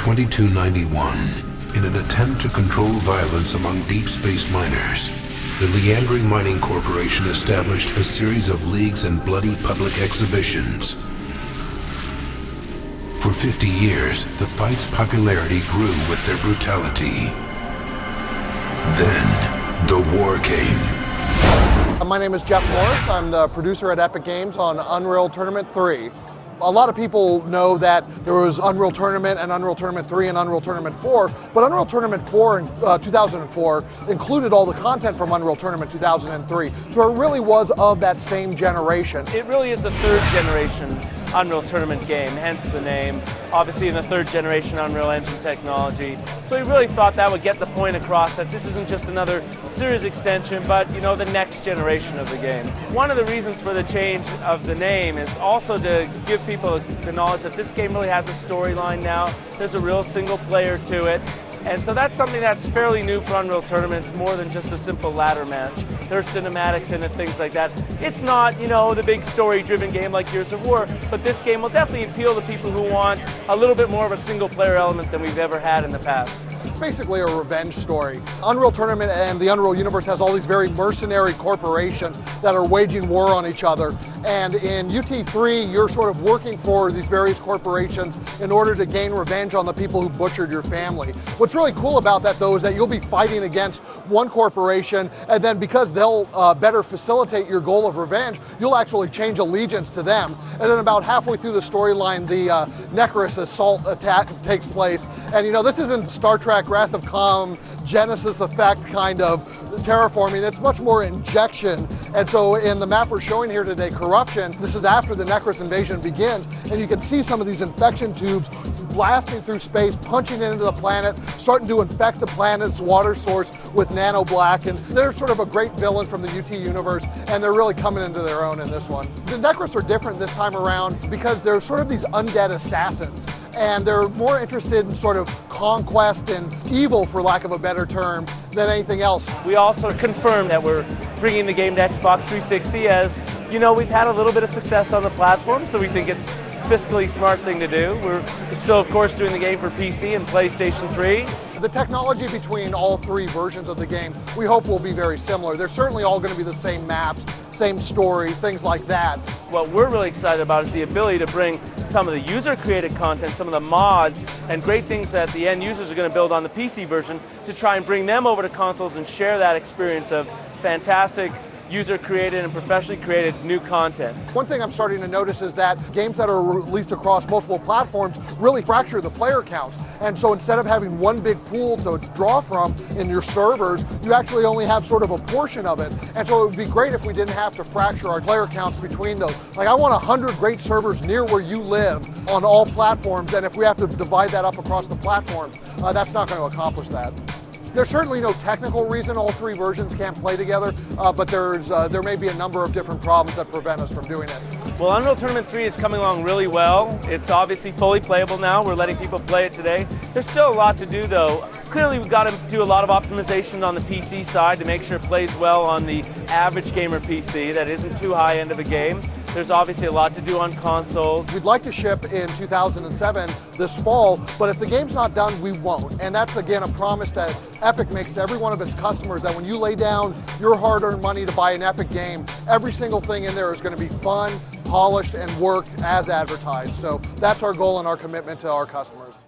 2291, in an attempt to control violence among deep space miners, the Liandry Mining Corporation established a series of leagues and bloody public exhibitions. For 50 years, the fight's popularity grew with their brutality. Then, the war came. My name is Jeff Morris. I'm the producer at Epic Games on Unreal Tournament 3. A lot of people know that there was Unreal Tournament and Unreal Tournament 3 and Unreal Tournament 4, but Unreal Tournament 4 in 2004 included all the content from Unreal Tournament 2003. So it really was of that same generation. It really is the third generation Unreal Tournament game, hence the name. Obviously in the third generation Unreal Engine technology. So we really thought that would get the point across that this isn't just another series extension, but the next generation of the game. One of the reasons for the change of the name is also to give people the knowledge that this game really has a storyline now. There's a real single player to it. And so that's something that's fairly new for Unreal Tournaments, more than just a simple ladder match. There's cinematics in it, things like that. It's not, the big story-driven game like Gears of War, but this game will definitely appeal to people who want a little bit more of a single-player element than we've ever had in the past. It's basically a revenge story. Unreal Tournament and the Unreal Universe has all these very mercenary corporations that are waging war on each other. And in UT3, you're sort of working for these various corporations in order to gain revenge on the people who butchered your family. What's really cool about that, though, is that you'll be fighting against one corporation, and then because they'll better facilitate your goal of revenge, you'll actually change allegiance to them. And then about halfway through the storyline, the Necrus assault attack takes place. And this isn't Star Trek Wrath of Khan, Genesis effect kind of terraforming. It's much more injection. And so in the map we're showing here today, Corruption, this is after the Necrus invasion begins, and you can see some of these infection tubes blasting through space, punching into the planet, starting to infect the planet's water source with nanoblack, and they're sort of a great villain from the UT universe, and they're really coming into their own in this one. The Necrus are different this time around because they're sort of these undead assassins, and they're more interested in sort of conquest and evil, for lack of a better term, than anything else. We also confirmed that we're bringing the game to Xbox 360, as we've had a little bit of success on the platform, so we think it's fiscally smart thing to do. We're still, of course, doing the game for PC and PlayStation 3. The technology between all three versions of the game, we hope will be very similar. They're certainly all going to be the same maps, same story, things like that. What we're really excited about is the ability to bring some of the user-created content, some of the mods, and great things that the end users are going to build on the PC version to try and bring them over to consoles and share that experience of fantastic user-created and professionally created new content. One thing I'm starting to notice is that games that are released across multiple platforms really fracture the player counts. And so instead of having one big pool to draw from in your servers, you actually only have sort of a portion of it. And so it would be great if we didn't have to fracture our player counts between those. Like, I want 100 great servers near where you live on all platforms, and if we have to divide that up across the platforms, that's not going to accomplish that. There's certainly no technical reason all three versions can't play together, but there may be a number of different problems that prevent us from doing it. Well, Unreal Tournament 3 is coming along really well. It's obviously fully playable now. We're letting people play it today. There's still a lot to do, though. Clearly, we've got to do a lot of optimization on the PC side to make sure it plays well on the average gamer PC that isn't too high end of a game. There's obviously a lot to do on consoles. We'd like to ship in 2007 this fall, but if the game's not done, we won't. And that's, again, a promise that Epic makes to every one of its customers, that when you lay down your hard-earned money to buy an Epic game, every single thing in there is going to be fun, polished, and work as advertised. So that's our goal and our commitment to our customers.